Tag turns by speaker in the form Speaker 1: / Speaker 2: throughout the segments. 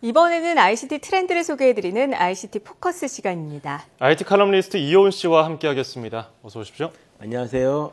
Speaker 1: 이번에는 ICT 트렌드를 소개해드리는 ICT 포커스 시간입니다.
Speaker 2: IT 칼럼니스트 이효은 씨와 함께하겠습니다. 어서 오십시오.
Speaker 3: 안녕하세요.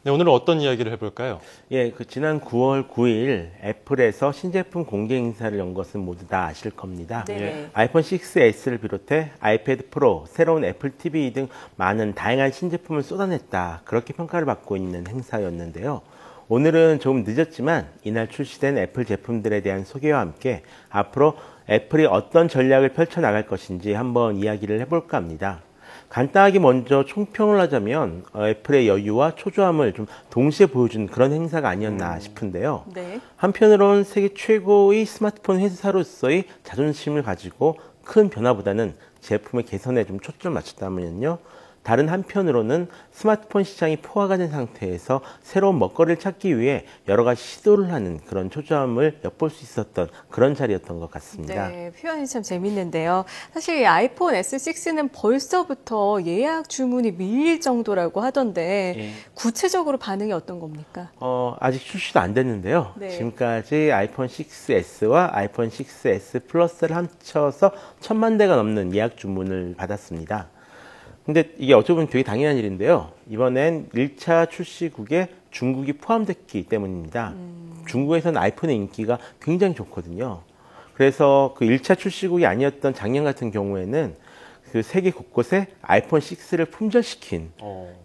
Speaker 2: 네, 오늘은 어떤 이야기를 해볼까요?
Speaker 3: 예, 지난 9월 9일 애플에서 신제품 공개 행사를 연 것은 모두 다 아실 겁니다.
Speaker 1: 네.
Speaker 3: 아이폰 6S를 비롯해 아이패드 프로, 새로운 애플 TV 등 많은 다양한 신제품을 쏟아냈다. 그렇게 평가를 받고 있는 행사였는데요. 오늘은 조금 늦었지만 이날 출시된 애플 제품들에 대한 소개와 함께 앞으로 애플이 어떤 전략을 펼쳐나갈 것인지 한번 이야기를 해볼까 합니다. 간단하게 먼저 총평을 하자면 애플의 여유와 초조함을 좀 동시에 보여준 그런 행사가 아니었나 싶은데요.
Speaker 1: 네.
Speaker 3: 한편으론 세계 최고의 스마트폰 회사로서의 자존심을 가지고 큰 변화보다는 제품의 개선에 좀 초점을 맞췄다면요. 다른 한편으로는 스마트폰 시장이 포화가 된 상태에서 새로운 먹거리를 찾기 위해 여러 가지 시도를 하는 그런 초조함을 엿볼 수 있었던 그런 자리였던 것 같습니다.
Speaker 1: 네, 표현이 참 재밌는데요. 사실 이 아이폰 S6는 벌써부터 예약 주문이 밀릴 정도라고 하던데 구체적으로 반응이 어떤 겁니까?
Speaker 3: 아직 출시도 안 됐는데요.
Speaker 1: 네.
Speaker 3: 지금까지 아이폰 6S와 아이폰 6S 플러스를 합쳐서 1000만 대가 넘는 예약 주문을 받았습니다. 근데 이게 어쩌면 되게 당연한 일인데요. 이번엔 1차 출시국에 중국이 포함됐기 때문입니다. 중국에서는 아이폰의 인기가 굉장히 좋거든요. 그래서 그 1차 출시국이 아니었던 작년 같은 경우에는 그 세계 곳곳에 아이폰 6를 품절시킨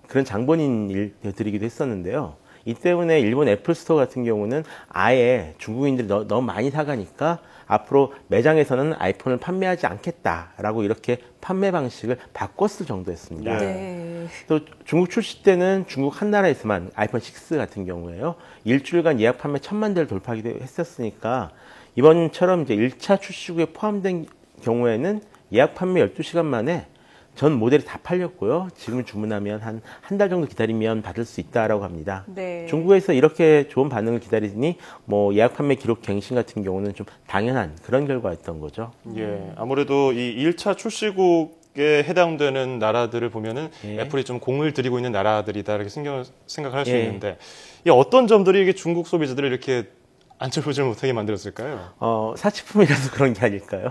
Speaker 3: 그런 장본인 일들이기도 했었는데요. 이 때문에 일본 애플 스토어 같은 경우는 아예 중국인들이 너무 많이 사가니까 앞으로 매장에서는 아이폰을 판매하지 않겠다라고 이렇게 판매 방식을 바꿨을 정도였습니다.
Speaker 1: 네.
Speaker 3: 또 중국 출시 때는 중국 한 나라에서만 아이폰 6 같은 경우에요. 일주일간 예약 판매 1000만 대를 돌파하기도 했었으니까 이번처럼 이제 1차 출시국에 포함된 경우에는 예약 판매 12시간 만에 전 모델이 다 팔렸고요. 지금 주문하면 한 달 정도 기다리면 받을 수 있다라고 합니다.
Speaker 1: 네.
Speaker 3: 중국에서 이렇게 좋은 반응을 기다리니 뭐 예약 판매 기록 갱신 같은 경우는 좀 당연한 그런 결과였던 거죠.
Speaker 2: 예, 아무래도 이 1차 출시국에 해당되는 나라들을 보면은 애플이 좀 공을 들이고 있는 나라들이다 이렇게 생각을 할 수 있는데 이 어떤 점들이 이게 중국 소비자들을 이렇게 안절부절 못하게 만들었을까요?
Speaker 3: 사치품이라서 그런 게 아닐까요?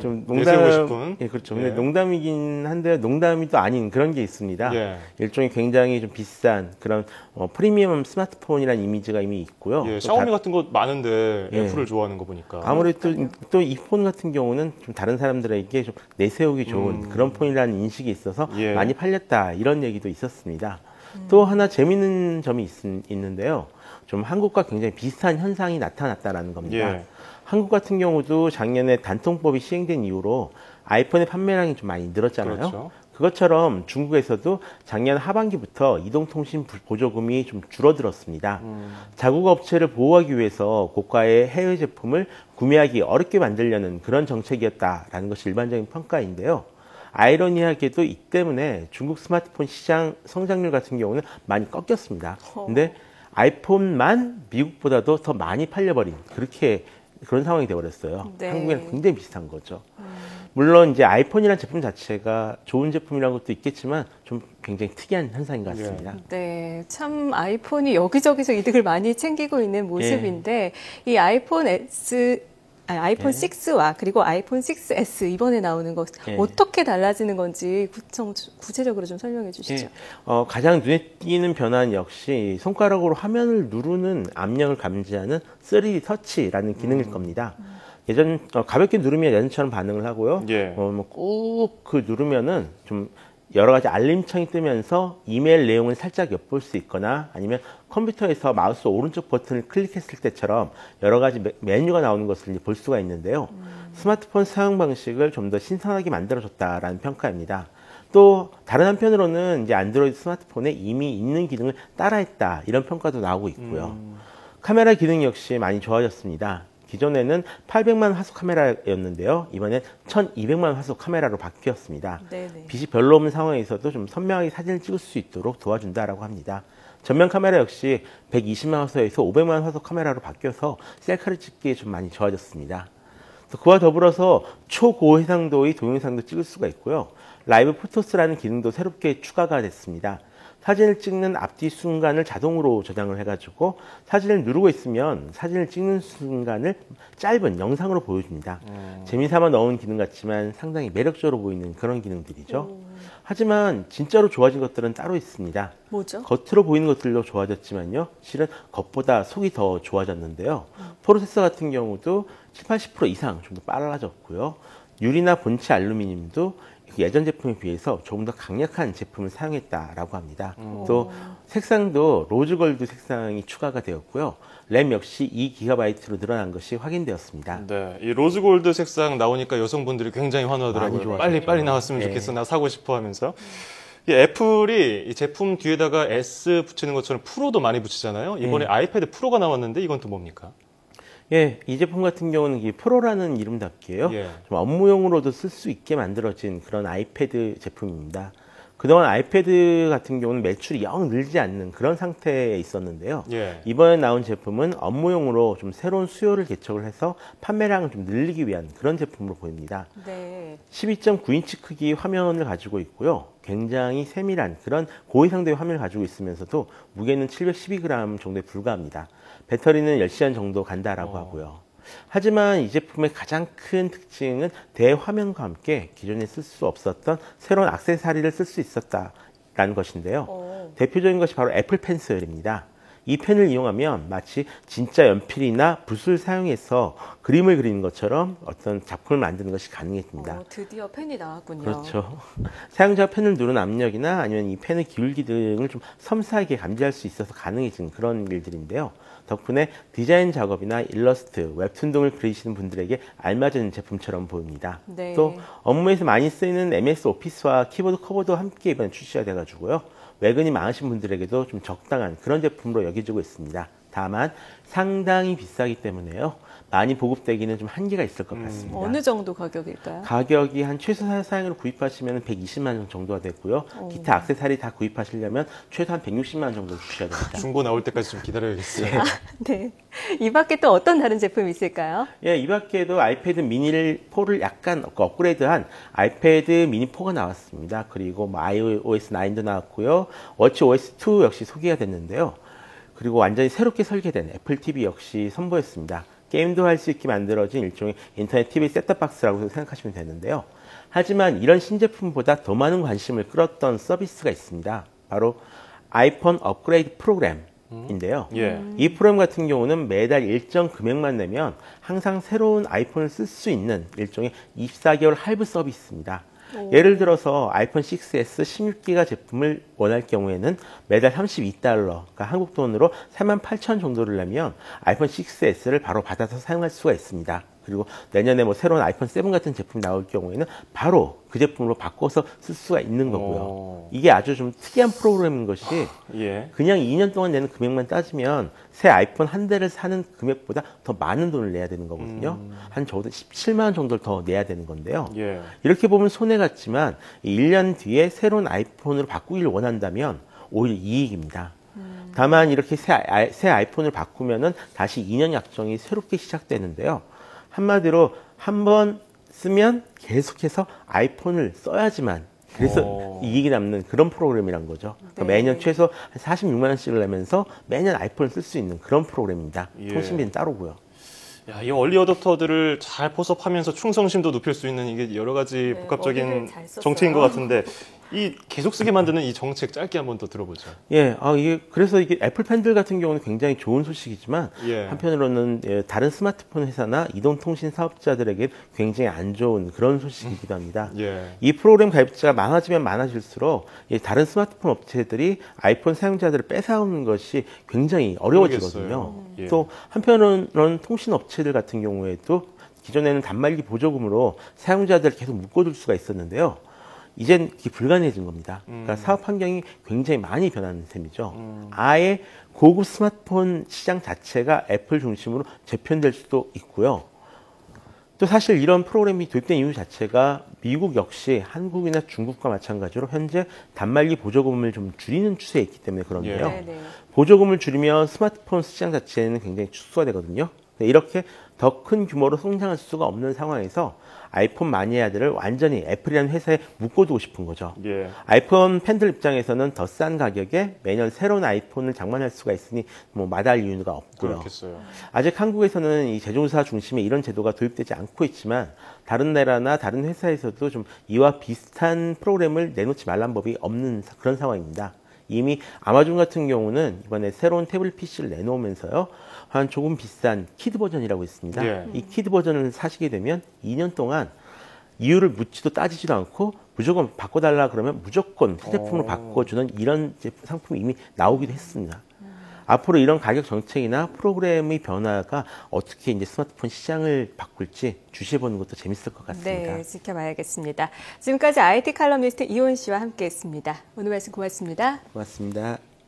Speaker 3: 좀
Speaker 2: 내세우고 싶은.
Speaker 3: 예, 그렇죠. 근데 농담이긴 한데 농담이 또 아닌 그런 게 있습니다. 일종의 굉장히 좀 비싼 그런 프리미엄 스마트폰이라는 이미지가 이미 있고요.
Speaker 2: 샤오미 같은 거 많은데 애플을 좋아하는 거 보니까.
Speaker 3: 아무래도 또 이 폰 같은 경우는 좀 다른 사람들에게 좀 내세우기 좋은 그런 폰이라는 인식이 있어서 많이 팔렸다 이런 얘기도 있었습니다. 또 하나 재미있는 점이 있는데요. 좀 한국과 굉장히 비슷한 현상이 나타났다는 겁니다. 한국 같은 경우도 작년에 단통법이 시행된 이후로 아이폰의 판매량이 좀 많이 늘었잖아요.
Speaker 2: 그렇죠.
Speaker 3: 그것처럼 중국에서도 작년 하반기부터 이동통신 보조금이 좀 줄어들었습니다. 자국 업체를 보호하기 위해서 고가의 해외 제품을 구매하기 어렵게 만들려는 그런 정책이었다라는 것이 일반적인 평가인데요. 아이러니하게도 이 때문에 중국 스마트폰 시장 성장률 같은 경우는 많이 꺾였습니다. 근데 아이폰만 미국보다도 더 많이 팔려버린 그런 상황이 되어버렸어요.
Speaker 1: 네.
Speaker 3: 한국이랑 굉장히 비슷한 거죠. 물론 이제 아이폰이라는 제품 자체가 좋은 제품이라는 것도 있겠지만 좀 굉장히 특이한 현상인 것 같습니다.
Speaker 1: 네, 참 아이폰이 여기저기서 이득을 많이 챙기고 있는 모습인데 이 아이폰 6와 그리고 아이폰 6S 이번에 나오는 것 어떻게 달라지는 건지 구체적으로 좀 설명해 주시죠.
Speaker 3: 가장 눈에 띄는 변화는 역시 손가락으로 화면을 누르는 압력을 감지하는 3D 터치라는 기능일 겁니다. 가볍게 누르면 예전처럼 반응을 하고요. 꾹 누르면은 좀 여러 가지 알림창이 뜨면서 이메일 내용을 살짝 엿볼 수 있거나 아니면 컴퓨터에서 마우스 오른쪽 버튼을 클릭했을 때처럼 여러 가지 메뉴가 나오는 것을 볼 수가 있는데요. 스마트폰 사용 방식을 좀 더 신선하게 만들어줬다라는 평가입니다. 또 다른 한편으로는 이제 안드로이드 스마트폰에 이미 있는 기능을 따라했다 이런 평가도 나오고 있고요. 카메라 기능 역시 많이 좋아졌습니다. 기존에는 800만 화소 카메라였는데요. 이번엔 1200만 화소 카메라로 바뀌었습니다.
Speaker 1: 네네.
Speaker 3: 빛이 별로 없는 상황에서도 좀 선명하게 사진을 찍을 수 있도록 도와준다라고 합니다. 전면 카메라 역시 120만 화소에서 500만 화소 카메라로 바뀌어서 셀카를 찍기에 좀 많이 좋아졌습니다. 또 그와 더불어서 초고해상도의 동영상도 찍을 수가 있고요. 라이브 포토스라는 기능도 새롭게 추가가 됐습니다. 사진을 찍는 앞뒤 순간을 자동으로 저장을 해가지고 사진을 누르고 있으면 사진을 찍는 순간을 짧은 영상으로 보여줍니다. 재미삼아 넣은 기능 같지만 상당히 매력적으로 보이는 그런 기능들이죠. 하지만 진짜로 좋아진 것들은 따로 있습니다.
Speaker 1: 뭐죠?
Speaker 3: 겉으로 보이는 것들도 좋아졌지만요. 실은 겉보다 속이 더 좋아졌는데요. 프로세서 같은 경우도 70, 80% 이상 좀 더 빨라졌고요. 유리나 본체 알루미늄도 예전 제품에 비해서 조금 더 강력한 제품을 사용했다라고 합니다. 또 색상도 로즈골드 색상이 추가가 되었고요. 램 역시 2GB로 늘어난 것이 확인되었습니다.
Speaker 2: 네, 이 로즈골드 색상 나오니까 여성분들이 굉장히 환호하더라고요. 빨리 나왔으면 좋겠어. 나 사고 싶어 하면서. 이 애플이 이 제품 뒤에다가 S 붙이는 것처럼 프로도 많이 붙이잖아요. 이번에 아이패드 프로가 나왔는데 이건 또 뭡니까?
Speaker 3: 예, 이 제품 같은 경우는 이 프로라는 이름답게요. 좀 업무용으로도 쓸 수 있게 만들어진 그런 아이패드 제품입니다. 그동안 아이패드 같은 경우는 매출이 영 늘지 않는 그런 상태에 있었는데요. 이번에 나온 제품은 업무용으로 좀 새로운 수요를 개척을 해서 판매량을 좀 늘리기 위한 그런 제품으로 보입니다.
Speaker 1: 네.
Speaker 3: 12.9인치 크기 화면을 가지고 있고요. 굉장히 세밀한 그런 고해상도의 화면을 가지고 있으면서도 무게는 712g 정도에 불과합니다. 배터리는 10시간 정도 간다라고 하고요. 하지만 이 제품의 가장 큰 특징은 대화면과 함께 기존에 쓸 수 없었던 새로운 액세서리를 쓸 수 있었다라는 것인데요. 대표적인 것이 바로 애플 펜슬입니다. 이 펜을 이용하면 마치 진짜 연필이나 붓을 사용해서 그림을 그리는 것처럼 어떤 작품을 만드는 것이 가능해집니다.
Speaker 1: 드디어 펜이 나왔군요.
Speaker 3: 그렇죠. 사용자가 펜을 누른 압력이나 아니면 이 펜의 기울기 등을 좀 섬세하게 감지할 수 있어서 가능해진 그런 일들인데요. 덕분에 디자인 작업이나 일러스트, 웹툰 등을 그리시는 분들에게 알맞은 제품처럼 보입니다.
Speaker 1: 네.
Speaker 3: 또 업무에서 많이 쓰이는 MS 오피스와 키보드 커버도 함께 이번에 출시가 돼가지고요. 외근이 많으신 분들에게도 좀 적당한 그런 제품으로 여겨지고 있습니다. 다만 상당히 비싸기 때문에요. 많이 보급되기는 좀 한계가 있을 것 같습니다.
Speaker 1: 어느 정도 가격일까요?
Speaker 3: 가격이 한 최소 사양으로 구입하시면 120만 원 정도가 되고요. 기타 액세서리 다 구입하시려면 최소한 160만 원 정도 주셔야 됩니다.
Speaker 2: 중고 나올 때까지 좀 기다려야겠어요.
Speaker 1: 네. 이 밖에 또 어떤 다른 제품이 있을까요?
Speaker 3: 예, 이 밖에도 아이패드 미니 4를 약간 업그레이드한 아이패드 미니 4가 나왔습니다. 그리고 뭐 iOS 9도 나왔고요. 워치 OS 2 역시 소개가 됐는데요. 그리고 완전히 새롭게 설계된 애플 TV 역시 선보였습니다. 게임도 할 수 있게 만들어진 일종의 인터넷 TV 셋톱박스라고 생각하시면 되는데요. 하지만 이런 신제품보다 더 많은 관심을 끌었던 서비스가 있습니다. 바로 아이폰 업그레이드 프로그램인데요. 이 프로그램 같은 경우는 매달 일정 금액만 내면 항상 새로운 아이폰을 쓸 수 있는 일종의 24개월 할부 서비스입니다. 예를 들어서 아이폰 6s 16기가 제품을 원할 경우에는 매달 32달러, 그러니까 한국 돈으로 48,000원 정도를 내면 아이폰 6s를 바로 받아서 사용할 수가 있습니다. 그리고 내년에 뭐 새로운 아이폰 7 같은 제품이 나올 경우에는 바로 그 제품으로 바꿔서 쓸 수가 있는 거고요. 이게 아주 좀 특이한 프로그램인 것이 그냥 2년 동안 내는 금액만 따지면 새 아이폰 한 대를 사는 금액보다 더 많은 돈을 내야 되는 거거든요. 한 적어도 17만 원 정도를 더 내야 되는 건데요. 이렇게 보면 손해 같지만 1년 뒤에 새로운 아이폰으로 바꾸기를 원한다면 오히려 이익입니다. 다만 이렇게 새 아이폰을 바꾸면은 다시 2년 약정이 새롭게 시작되는데요. 한마디로 한 번 쓰면 계속해서 아이폰을 써야지만 그래서 이익이 남는 그런 프로그램이란 거죠. 그러니까 매년 최소 46만 원씩을 내면서 매년 아이폰을 쓸 수 있는 그런 프로그램입니다. 통신비는 따로고요.
Speaker 2: 야, 이 얼리 어댑터들을 잘 포섭하면서 충성심도 높일 수 있는 이게 여러 가지 복합적인 정책인 것 같은데 이 계속 쓰게 만드는 이 정책 짧게 한번 더 들어보죠.
Speaker 3: 예, 그래서 이게 애플 팬들 같은 경우는 굉장히 좋은 소식이지만 한편으로는 다른 스마트폰 회사나 이동통신 사업자들에게 굉장히 안 좋은 그런 소식이기도 합니다. 이 프로그램 가입자가 많아지면 많아질수록 다른 스마트폰 업체들이 아이폰 사용자들을 뺏어오는 것이 굉장히 어려워지거든요. 또 한편으로는 통신 업체들 같은 경우에도 기존에는 단말기 보조금으로 사용자들을 계속 묶어둘 수가 있었는데요. 이젠 그게 불가능해진 겁니다. 그러니까 사업 환경이 굉장히 많이 변하는 셈이죠. 아예 고급 스마트폰 시장 자체가 애플 중심으로 재편될 수도 있고요. 또 사실 이런 프로그램이 도입된 이유 자체가 미국 역시 한국이나 중국과 마찬가지로 현재 단말기 보조금을 좀 줄이는 추세에 있기 때문에 그런데요. 보조금을 줄이면 스마트폰 시장 자체는 굉장히 축소가 되거든요. 이렇게 더 큰 규모로 성장할 수가 없는 상황에서 아이폰 마니아들을 완전히 애플이라는 회사에 묶어두고 싶은 거죠. 예. 아이폰 팬들 입장에서는 더 싼 가격에 매년 새로운 아이폰을 장만할 수가 있으니 뭐 마다할 이유가 없고요.
Speaker 2: 그렇겠어요.
Speaker 3: 아직 한국에서는 이 제조사 중심의 이런 제도가 도입되지 않고 있지만 다른 나라나 다른 회사에서도 좀 이와 비슷한 프로그램을 내놓지 말란 법이 없는 그런 상황입니다. 이미 아마존 같은 경우는 이번에 새로운 태블릿 PC를 내놓으면서요. 한 조금 비싼 키드 버전이라고 있습니다. 예. 이 키드 버전을 사시게 되면 2년 동안 이유를 묻지도 따지지도 않고 무조건 바꿔달라 그러면 무조건 새 제품으로 바꿔주는 이런 상품이 이미 나오기도 했습니다. 앞으로 이런 가격 정책이나 프로그램의 변화가 어떻게 이제 스마트폰 시장을 바꿀지 주시해보는 것도 재밌을 것 같습니다.
Speaker 1: 네, 지켜봐야겠습니다. 지금까지 IT 칼럼니스트 이호은 씨와 함께했습니다. 오늘 말씀 고맙습니다.
Speaker 3: 고맙습니다.